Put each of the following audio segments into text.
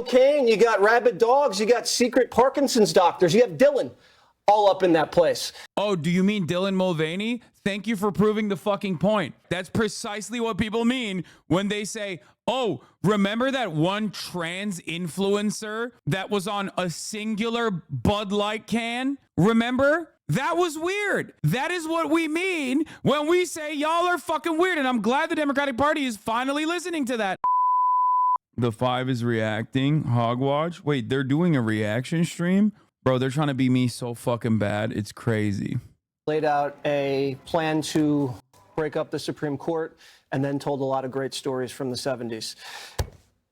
cocaine, you got rabid dogs, you got secret Parkinson's doctors, you have Dylan all up in that place. Oh, do you mean Dylan Mulvaney? Thank you for proving the fucking point. That's precisely what people mean when they say, oh, remember that one trans influencer that was on a singular Bud Light can? Remember? That was weird. That is what we mean when we say y'all are fucking weird. And I'm glad the Democratic Party is finally listening to that. The 5 is reacting. Hogwatch. Wait, they're doing a reaction stream? Bro, they're trying to be me so fucking bad. It's crazy. Laid out a plan to break up the Supreme Court and then told a lot of great stories from the 70s.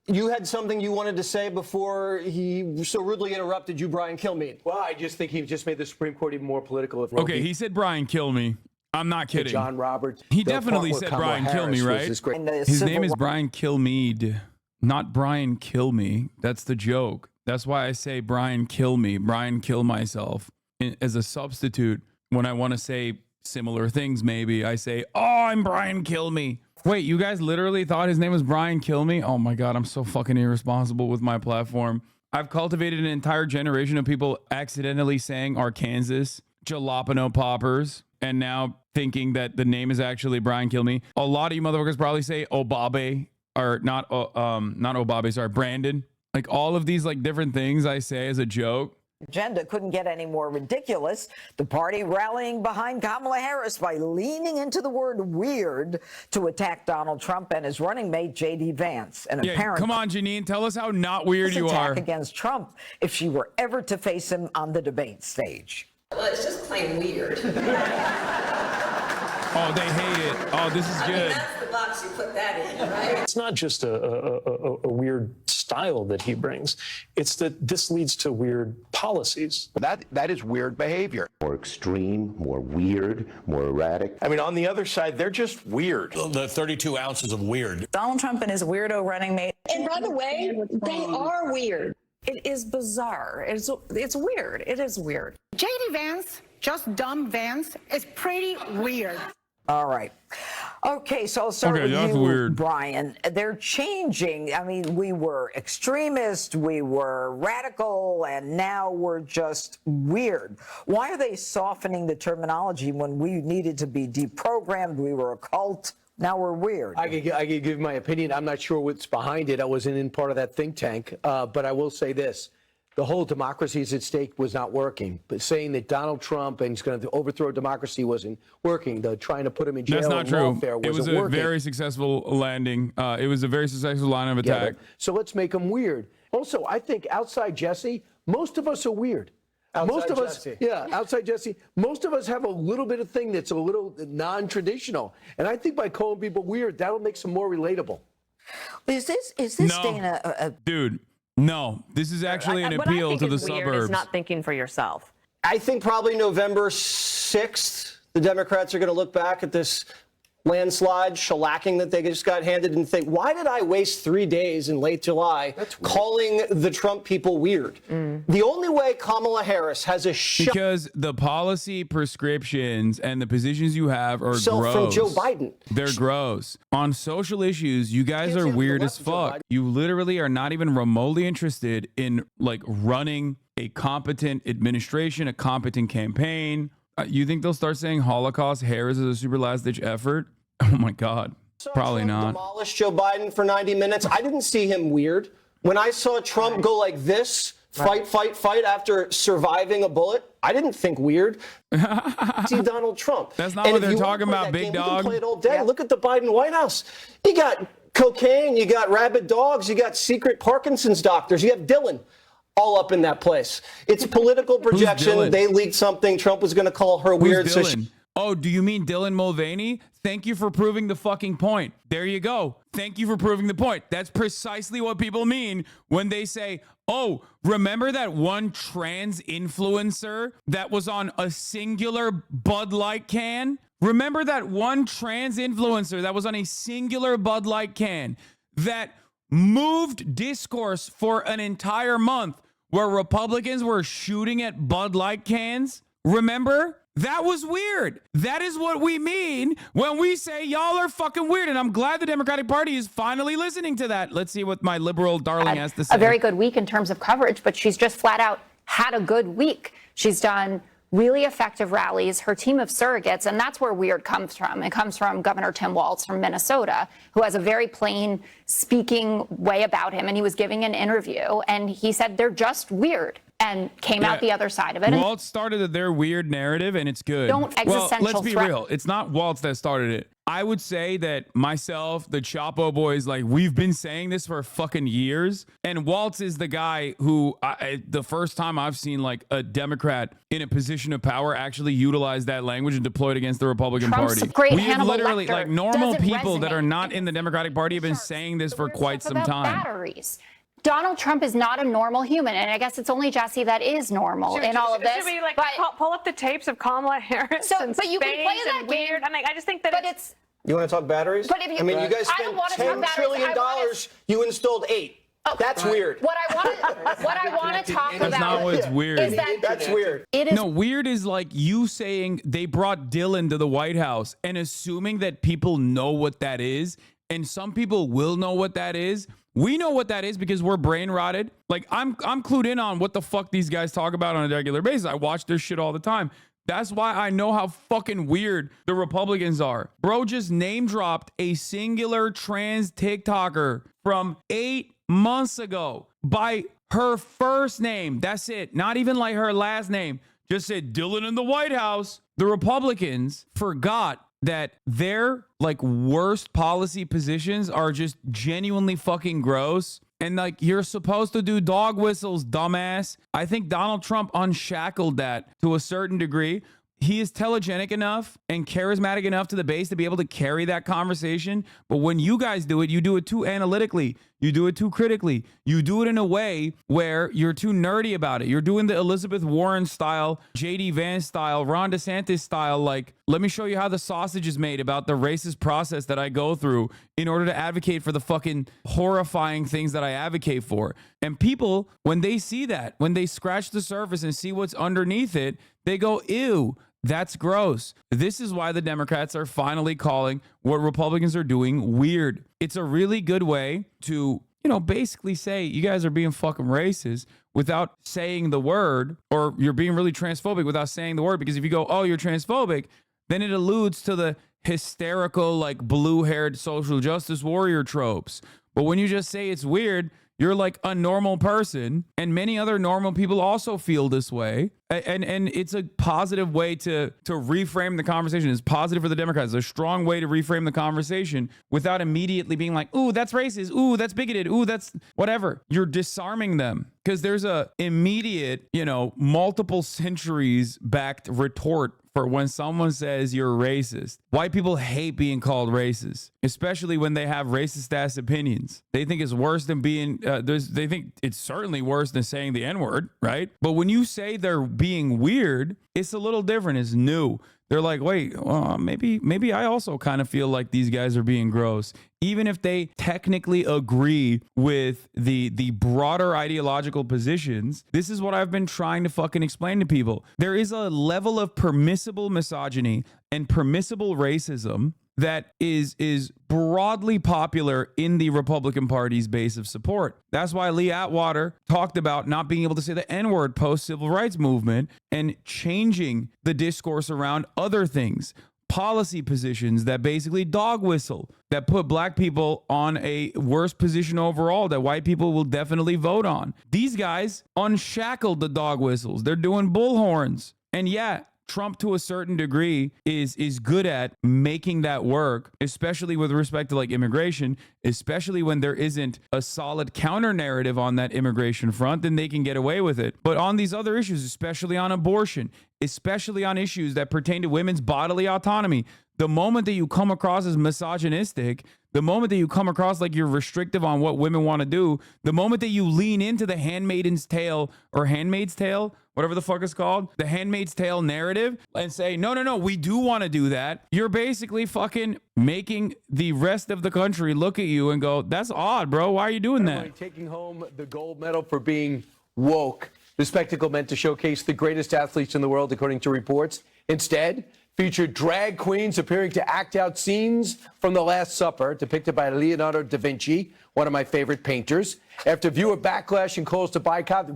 You had something you wanted to say before he so rudely interrupted you, Brian Kilmeade. Well, I just think he just made the Supreme Court even more political. Okay, he said Brian kill me. I'm not kidding. John Roberts. He definitely said Brian kill me, right? His name is Brian Kilmeade, not Brian kill me. That's the joke. That's why I say Brian kill me, Brian kill myself. As a substitute, when I want to say similar things, maybe I say, oh, I'm Brian kill me. Wait, you guys literally thought his name was Brian kill me? Oh my God, I'm so fucking irresponsible with my platform. I've cultivated an entire generation of people accidentally saying Arkansas, jalapeno poppers, and now thinking that the name is actually Brian kill me. A lot of you motherfuckers probably say Obabe, or not Obabe, sorry, Brandon. Like all of these like different things I say as a joke. Agenda couldn't get any more ridiculous. The party rallying behind Kamala Harris by leaning into the word weird to attack Donald Trump and his running mate, J.D. Vance. And apparently, come on, Janine, tell us how not weird you are. Against Trump if she were ever to face him on the debate stage. Well, it's just plain weird. Oh, they hate it. Oh, this is good. I mean, that's the box you put that in, right? It's not just a weird style that he brings. It's that this leads to weird policies. That is weird behavior. More extreme, more weird, more erratic. I mean, on the other side, they're just weird. The 32 ounces of weird. Donald Trump and his weirdo running mate. And by the way, they are weird. It is bizarre. It's weird. It is weird. J.D. Vance, just dumb Vance, is pretty weird. All right. Okay, so I'll start with you, weird. Brian. They're changing. I mean, we were extremist, we were radical, and now we're just weird. Why are they softening the terminology when we needed to be deprogrammed? We were a cult. Now we're weird. I could give my opinion. I'm not sure what's behind it. I wasn't in part of that think tank. But I will say this. The whole democracy is at stake was not working. But saying that Donald Trump and he's going to overthrow democracy wasn't working. Trying to put him in jail. That's not true. It was a very successful landing. It was a very successful line of attack. So let's make him weird. Also, I think outside Jesse, most of us are weird. Outside Jesse. Most of us have a little bit of thing that's a little non-traditional. And I think by calling people weird, that'll make them more relatable. Is this Dana? Dude. No, this is actually an appeal to the suburbs. Is not thinking for yourself. I think probably November 6th, the Democrats are going to look back at this landslide shellacking that they just got handed and think, why did I waste 3 days in late July calling the Trump people weird? The only way Kamala Harris has a shot. Because the policy prescriptions and the positions you have are gross. From Joe Biden. They're gross. On social issues, you guys are weird as fuck. You literally are not even remotely interested in like running a competent administration, a competent campaign. You think they'll start saying Holocaust Harris is a super last ditch effort? Oh my God. Probably not. Demolished Joe Biden for 90 minutes. I didn't see him weird. When I saw Trump go like this, fight after surviving a bullet, I didn't think weird. See Donald Trump. That's not what they're talking about, big dog. You can play it all day. Look at the Biden White House. You got cocaine, you got rabid dogs, you got secret Parkinson's doctors, you have Dylan all up in that place. It's political projection. They leaked something. Trump was going to call her weird. Oh, do you mean Dylan Mulvaney? Thank you for proving the fucking point. There you go. Thank you for proving the point. That's precisely what people mean when they say, oh, remember that one trans influencer that was on a singular Bud Light can? Remember that one trans influencer that was on a singular Bud Light can that moved discourse for an entire month where Republicans were shooting at Bud Light cans? Remember? That was weird. That is what we mean when we say y'all are fucking weird. And I'm glad the Democratic Party is finally listening to that. Let's see what my liberal darling has to say. A very good week in terms of coverage, but she's just flat out had a good week. She's done really effective rallies, her team of surrogates, and that's where weird comes from. It comes from Governor Tim Walz from Minnesota, who has a very plain speaking way about him. And he was giving an interview and he said they're just weird and came out the other side of it. Walz started their weird narrative and it's good. Don't existential let's be threat. real. It's not Walz that started it. I would say that myself, the Chapo boys, like we've been saying this for fucking years. And Walz is the guy who the first time I've seen like a Democrat in a position of power actually utilize that language and deploy it against the Republican Trump's Party. great We have Hannibal literally Lecter like normal doesn't people that resonate. are not in the Democratic Party have been saying this for quite some About time. batteries. Donald Trump is not a normal human, and I guess it's only Jesse that is normal in all of this. Should we like but, pull up the tapes of Kamala Harris and but you can play space that and game. weird? I'm like, I just think that But it's You want to talk batteries? But if you- I mean, you guys I spent don't wanna talk $10 batteries. trillion. I wanna- You installed 8. That's weird. what I want to talk about. That's not what's weird. Is that That's weird. it is No, weird is like you saying they brought Dylan to the White House and assuming that people know what that is. And some people will know what that is. We know what that is because we're brain rotted. Like I'm clued in on what the fuck these guys talk about on a regular basis. I watch their shit all the time. That's why I know how fucking weird the Republicans are. Bro just name dropped a singular trans TikToker from 8 months ago by her first name. That's it. Not even like her last name. Just said Dylan in the White House. The Republicans forgot that their like worst policy positions are just genuinely fucking gross. And like you're supposed to do dog whistles, dumbass. I think Donald Trump unshackled that to a certain degree. He is telegenic enough and charismatic enough to the base to be able to carry that conversation. But when you guys do it, you do it too analytically. You do it too critically. You do it in a way where you're too nerdy about it. You're doing the Elizabeth Warren style, JD Vance style, Ron DeSantis style. Like, let me show you how the sausage is made about the racist process that I go through in order to advocate for the fucking horrifying things that I advocate for. And people, when they see that, when they scratch the surface and see what's underneath it, they go, ew. That's gross. This is why the Democrats are finally calling what Republicans are doing weird. It's a really good way to, basically say you guys are being fucking racist without saying the word, or you're being really transphobic without saying the word. Because if you go, oh, you're transphobic, then it alludes to the hysterical, like blue-haired social justice warrior tropes. But when you just say it's weird, you're like a normal person, and many other normal people also feel this way. And it's a positive way to reframe the conversation. It's positive for the Democrats. It's a strong way to reframe the conversation without immediately being like, ooh, that's racist. Ooh, that's bigoted. Ooh, that's whatever. You're disarming them because there's a immediate, multiple centuries backed retort for when someone says you're racist. White people hate being called racist, especially when they have racist ass opinions. They think it's worse than being, they think it's certainly worse than saying the N-word, right? But when you say they're being weird, it's a little different. It's new. They're like, wait, maybe I also kind of feel like these guys are being gross. Even if they technically agree with the broader ideological positions, this is what I've been trying to fucking explain to people. There is a level of permissible misogyny and permissible racism that is broadly popular in the Republican Party's base of support. That's why Lee Atwater talked about not being able to say the N-word post-civil rights movement and changing the discourse around other things, policy positions that basically dog whistle, that put black people on a worse position overall that white people will definitely vote on. These guys unshackled the dog whistles. They're doing bullhorns. And yeah, Trump, to a certain degree, is good at making that work, especially with respect to like immigration, especially when there isn't a solid counter narrative on that immigration front, then they can get away with it. But on these other issues, especially on abortion, especially on issues that pertain to women's bodily autonomy, the moment that you come across as misogynistic, the moment that you come across like you're restrictive on what women want to do, the moment that you lean into the Handmaid's Tale or Handmaid's Tale, whatever the fuck it's called, the Handmaid's Tale narrative, and say, no, we do want to do that, you're basically fucking making the rest of the country look at you and go, that's odd, bro. Why are you doing that? Taking home the gold medal for being woke. The spectacle meant to showcase the greatest athletes in the world, according to reports. Instead, featured drag queens appearing to act out scenes from The Last Supper, depicted by Leonardo da Vinci, one of my favorite painters. After viewer backlash and calls to boycott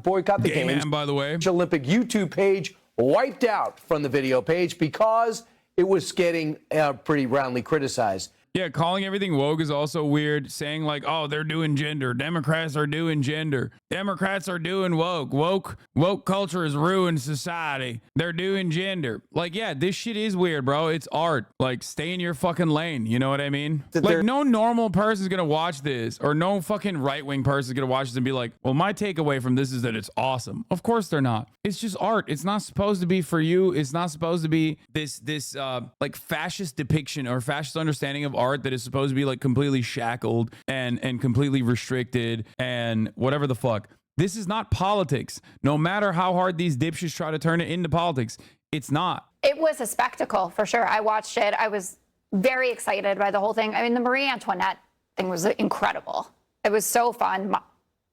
the games, by the way, the Olympic YouTube page wiped out from the video page because it was getting pretty roundly criticized. Yeah, calling everything woke is also weird. Saying like, oh, they're doing gender. Democrats are doing gender. Democrats are doing woke. Woke culture has ruined society. They're doing gender. Like, yeah, this shit is weird, bro. It's art. Like, stay in your fucking lane. You know what I mean? Like, no normal person's gonna watch this, or no fucking right-wing person's gonna watch this and be like, well, my takeaway from this is that it's awesome. Of course they're not. It's just art. It's not supposed to be for you. It's not supposed to be this like fascist depiction or fascist understanding of art that is supposed to be like completely shackled and completely restricted and whatever the fuck. This is not politics. No matter how hard these dipshits try to turn it into politics, it's not. It was a spectacle for sure. I watched it. I was very excited by the whole thing. I mean, the Marie Antoinette thing was incredible. It was so fun.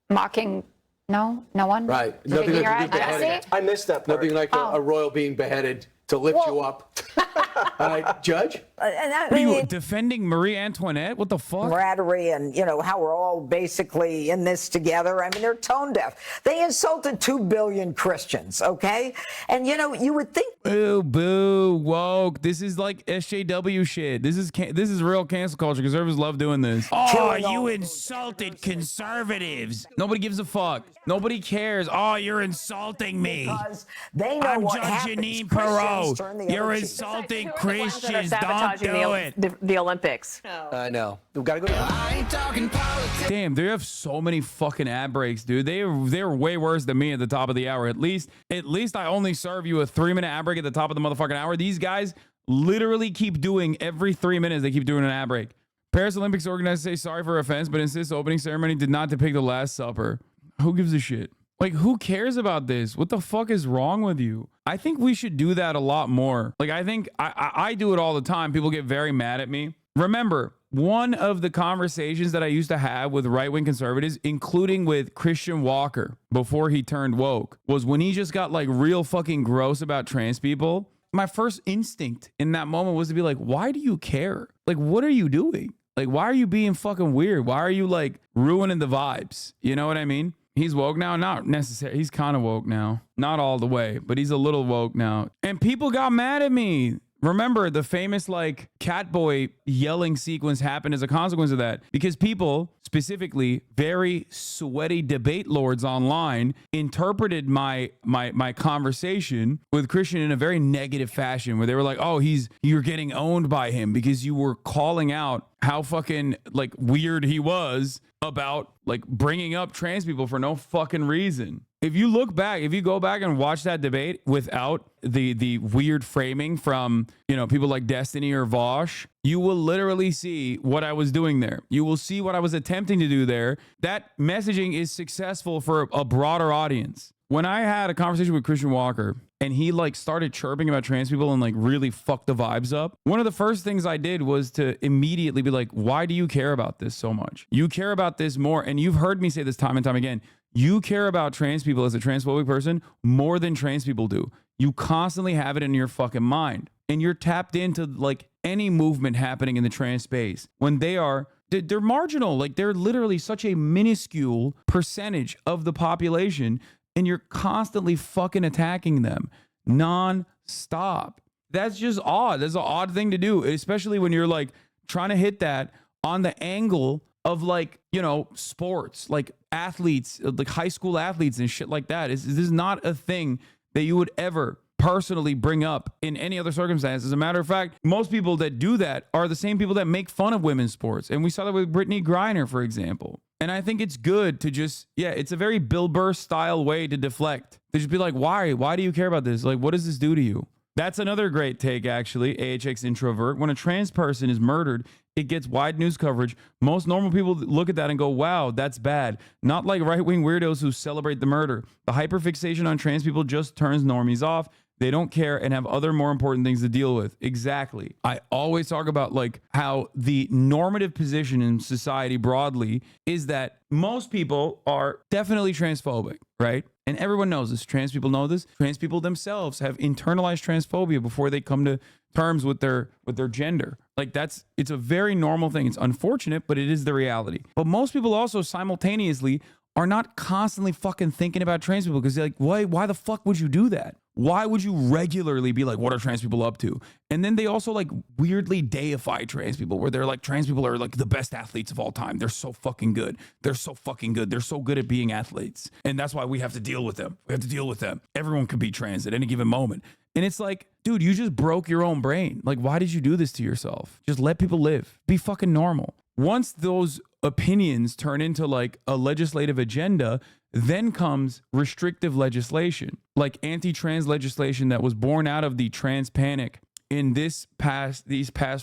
Mocking, no one? Right. Nothing like beheaded. I missed that part. Nothing like a royal being beheaded to lift you up. All right, Judge? What are you defending Marie Antoinette? What the fuck? Camaraderie and, you know, how we're all basically in this together. I mean, they're tone deaf. They insulted 2 billion Christians, okay? And, you know, you would think... Boo, boo, woke. This is like SJW shit. This is real cancel culture. Conservatives love doing this. Oh, you insulted conservatives. Nobody gives a fuck. Nobody cares. Oh, you're insulting me. Because they know I'm what Judge happens. Janine Perot. You're insulting Christians. Don't do it. The Olympics. I know. We've got to go. I ain't talking politics. Damn, they have so many fucking ad breaks, dude. They're way worse than me at the top of the hour. At least I only serve you a 3-minute ad break at the top of the motherfucking hour. These guys literally keep doing every 3 minutes. They keep doing an ad break. Paris Olympics organizers say sorry for offense, but insist the opening ceremony did not depict the Last Supper. Who gives a shit? Like, who cares about this? What the fuck is wrong with you? I think we should do that a lot more. Like, I think I do it all the time. People get very mad at me. Remember, one of the conversations that I used to have with right-wing conservatives, including with Christian Walker before he turned woke, was when he just got like real fucking gross about trans people. My first instinct in that moment was to be like, why do you care? Like, what are you doing? Like, why are you being fucking weird? Why are you like ruining the vibes? You know what I mean? He's woke now? Not necessarily. He's kind of woke now. Not all the way, but he's a little woke now. And people got mad at me. Remember, the famous like Catboy yelling sequence happened as a consequence of that, because people, specifically very sweaty debate lords online, interpreted my conversation with Christian in a very negative fashion, where they were like, oh, you're getting owned by him because you were calling out how fucking like weird he was about like bringing up trans people for no fucking reason. If you look back, if you go back and watch that debate without the weird framing from, you know, people like Destiny or Vosh, you will literally see what I was doing there. You will see what I was attempting to do there. That messaging is successful for a broader audience. When I had a conversation with Christian Walker and he like started chirping about trans people and like really fucked the vibes up, one of the first things I did was to immediately be like, why do you care about this so much? You care about this more. And you've heard me say this time and time again. You care about trans people as a transphobic person more than trans people do. You constantly have it in your fucking mind. And you're tapped into like any movement happening in the trans space when they're marginal. Like they're literally such a minuscule percentage of the population, and you're constantly fucking attacking them non-stop. That's just odd. That's an odd thing to do, especially when you're like trying to hit that on the angle of like, you know, sports, like athletes, like high school athletes and shit like that. This is not a thing that you would ever personally bring up in any other circumstance. As a matter of fact, most people that do that are the same people that make fun of women's sports. And we saw that with Brittany Griner, for example. And I think it's good to just, it's a very Bill Burr style way to deflect. To just be like, why? Why do you care about this? Like, what does this do to you? That's another great take, actually, AHX introvert. When a trans person is murdered, it gets wide news coverage. Most normal people look at that and go, wow, that's bad. Not like right-wing weirdos who celebrate the murder. The hyperfixation on trans people just turns normies off. They don't care and have other more important things to deal with. Exactly. I always talk about like how the normative position in society broadly is that most people are definitely transphobic, right? And everyone knows this. Trans people know this. Trans people themselves have internalized transphobia before they come to terms with their gender. Like it's a very normal thing. It's unfortunate, but it is the reality. But most people also simultaneously are not constantly fucking thinking about trans people because they're like, why the fuck would you do that? Why would you regularly be like, what are trans people up to? And then they also like weirdly deify trans people where they're like, trans people are like the best athletes of all time. They're so fucking good. They're so fucking good. They're so good at being athletes. And that's why we have to deal with them. We have to deal with them. Everyone can be trans at any given moment. And it's like, dude, you just broke your own brain. Like, why did you do this to yourself? Just let people live. Be fucking normal. Once those opinions turn into like a legislative agenda, then comes restrictive legislation, like anti-trans legislation that was born out of the trans panic in these past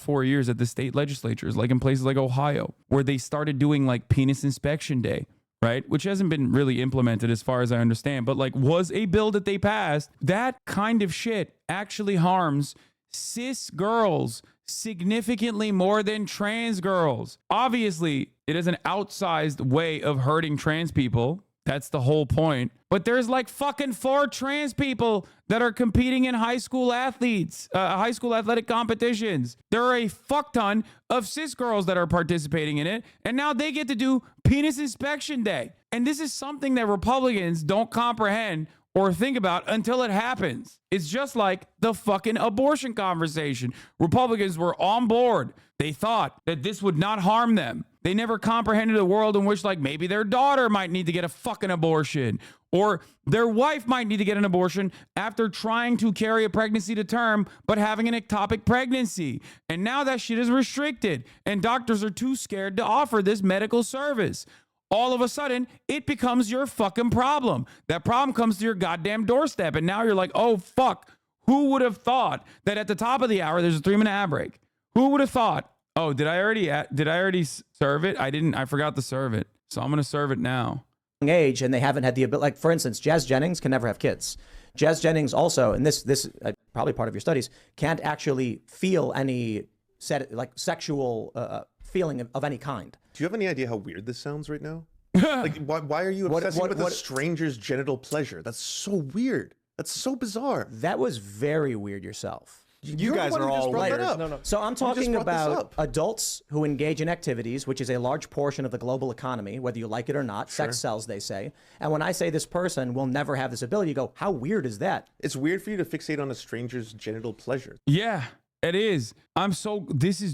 4 years at the state legislatures, like in places like Ohio, where they started doing like penis inspection day, right? Which hasn't been really implemented as far as I understand, but like was a bill that they passed. That kind of shit actually harms cis girls significantly more than trans girls. Obviously, it is an outsized way of hurting trans people. That's the whole point. But there's like fucking 4 trans people that are competing in high school athletic competitions. There are a fuck ton of cis girls that are participating in it. And now they get to do penis inspection day. And this is something that Republicans don't comprehend or think about until it happens. It's just like the fucking abortion conversation. Republicans were on board. They thought that this would not harm them. They never comprehended a world in which like maybe their daughter might need to get a fucking abortion or their wife might need to get an abortion after trying to carry a pregnancy to term but having an ectopic pregnancy. And now that shit is restricted and doctors are too scared to offer this medical service. All of a sudden, it becomes your fucking problem. That problem comes to your goddamn doorstep. And now you're like, oh, fuck. Who would have thought that at the top of the hour, there's a 3-minute ad break? Who would have thought, oh, did I already serve it? I didn't. I forgot to serve it. So I'm going to serve it now. Age and they haven't had the ability. Like, for instance, Jazz Jennings can never have kids. Jazz Jennings also, and this probably part of your studies, can't actually feel any sexual feeling of any kind. Do you have any idea how weird this sounds right now? Like, why are you obsessing with a stranger's genital pleasure? That's so weird. That's so bizarre. That was very weird yourself. You guys are all weird. No. So I'm talking about adults who engage in activities, which is a large portion of the global economy, whether you like it or not. Sure. Sex sells, they say. And when I say this person will never have this ability, you go, how weird is that? It's weird for you to fixate on a stranger's genital pleasure. Yeah. It is.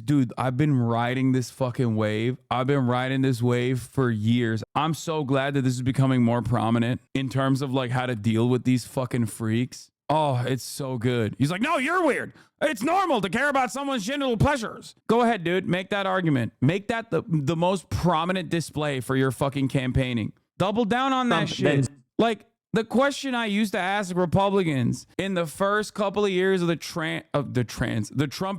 Dude, I've been riding this fucking wave. I've been riding this wave for years. I'm so glad that this is becoming more prominent in terms of like how to deal with these fucking freaks. Oh, it's so good. He's like, no, you're weird. It's normal to care about someone's genital pleasures. Go ahead, dude. Make that argument. Make that the most prominent display for your fucking campaigning. Double down on that shit. Like, the question I used to ask Republicans in the first couple of years of the Trump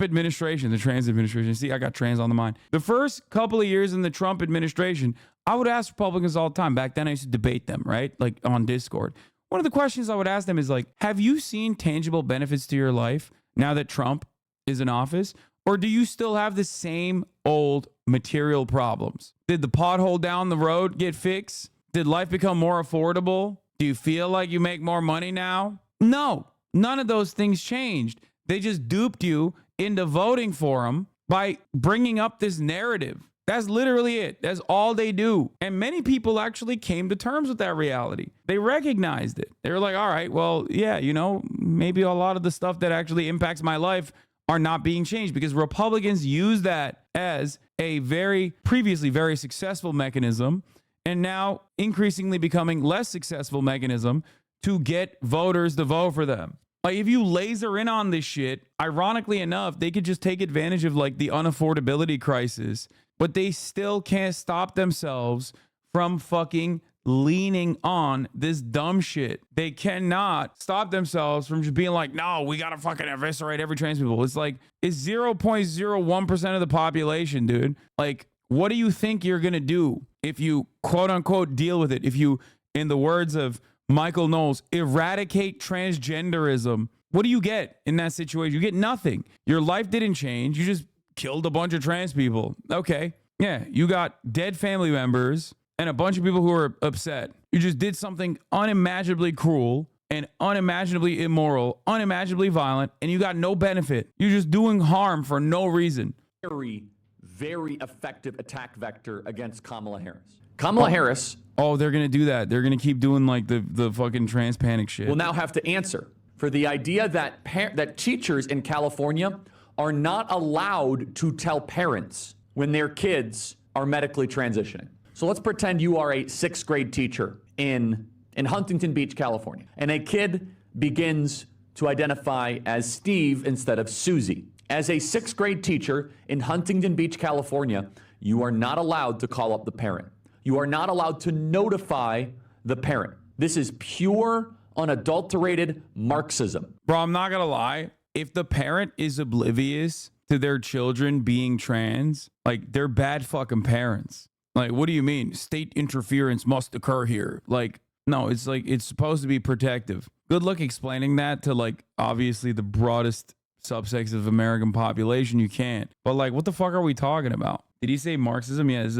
administration, the trans administration. See, I got trans on the mind. The first couple of years in the Trump administration, I would ask Republicans all the time. Back then, I used to debate them, right? Like on Discord. One of the questions I would ask them is like, have you seen tangible benefits to your life now that Trump is in office? Or do you still have the same old material problems? Did the pothole down the road get fixed? Did life become more affordable? Do you feel like you make more money now? No, none of those things changed. They just duped you into voting for them by bringing up this narrative. That's literally it. That's all they do. And many people actually came to terms with that reality. They recognized it. They were like, all right, well, yeah, maybe a lot of the stuff that actually impacts my life are not being changed because Republicans use that as a previously very successful mechanism and now increasingly becoming less successful mechanism to get voters to vote for them. Like if you laser in on this shit, ironically enough, they could just take advantage of like the unaffordability crisis, but they still can't stop themselves from fucking leaning on this dumb shit. They cannot stop themselves from just being like, no, we gotta fucking eviscerate every trans people. It's like, it's 0.01% of the population, dude. Like, what do you think you're gonna do if you quote unquote deal with it? If you, in the words of Michael Knowles, eradicate transgenderism, What do you get in that situation? You get nothing. Your life didn't change. You just killed a bunch of trans people. Okay. Yeah. You got dead family members and a bunch of people who are upset. You just did something unimaginably cruel and unimaginably immoral, unimaginably violent, and you got no benefit. You're just doing harm for no reason. Very, very effective attack vector against Kamala Harris. Kamala Harris. Oh, they're going to do that. They're going to keep doing like the fucking trans panic shit. Will now have to answer for the idea that that teachers in California are not allowed to tell parents when their kids are medically transitioning. So let's pretend you are a 6th grade teacher in Huntington Beach, California, and a kid begins to identify as Steve instead of Susie. As a 6th grade teacher in Huntington Beach, California, you are not allowed to call up the parent. You are not allowed to notify the parent. This is pure, unadulterated Marxism. Bro, I'm not going to lie. If the parent is oblivious to their children being trans, like, they're bad fucking parents. Like, what do you mean? State interference must occur here. Like, no, it's like, it's supposed to be protective. Good luck explaining that to, like, obviously the broadest subsects of American population. You can't. But, like, what the fuck are we talking about? Did he say Marxism? Yeah, this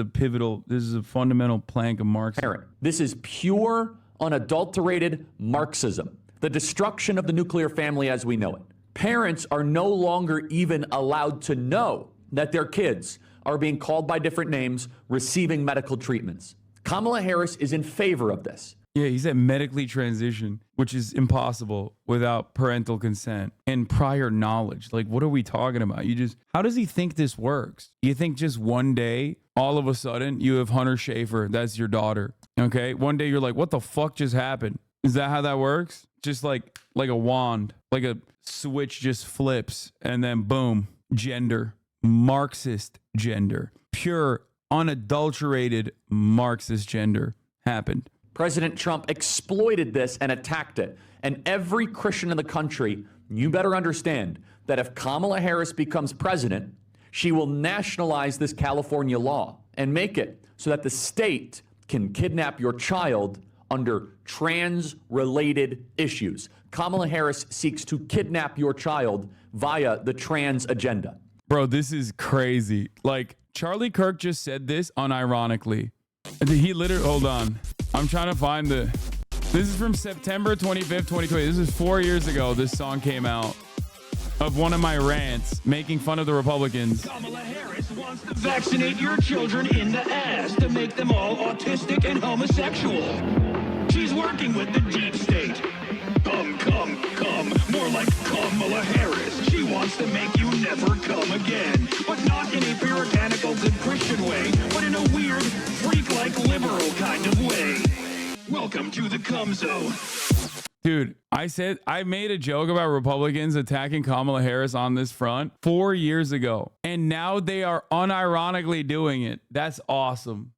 is a fundamental plank of Marxism. Parent. This is pure, unadulterated Marxism. The destruction of the nuclear family as we know it. Parents are no longer even allowed to know that their kids are being called by different names, receiving medical treatments. Kamala Harris is in favor of this. Yeah, he said medically transition, which is impossible without parental consent and prior knowledge. Like, what are we talking about? How does he think this works? You think just one day, all of a sudden, you have Hunter Schafer, that's your daughter, okay? One day you're like, what the fuck just happened? Is that how that works? Just like a wand, like a switch just flips and then boom, gender, Marxist gender, pure, unadulterated Marxist gender happened. President Trump exploited this and attacked it. And every Christian in the country, you better understand that if Kamala Harris becomes president, she will nationalize this California law and make it so that the state can kidnap your child under trans-related issues. Kamala Harris seeks to kidnap your child via the trans agenda. Bro, this is crazy. Like, Charlie Kirk just said this unironically. He literally, hold on. I'm trying to find this is from September 25th, 2020. This is 4 years ago. This song came out of one of my rants making fun of the Republicans. Kamala Harris wants to vaccinate your children in the ass to make them all autistic and homosexual. She's working with the deep state. Come. More like Kamala Harris. She wants to make you never come again. But not in a puritanical good Christian way, but in a weird, freak-like liberal kind of way. Welcome to the cum zone. Dude, I made a joke about Republicans attacking Kamala Harris on this front 4 years ago. And now they are unironically doing it. That's awesome.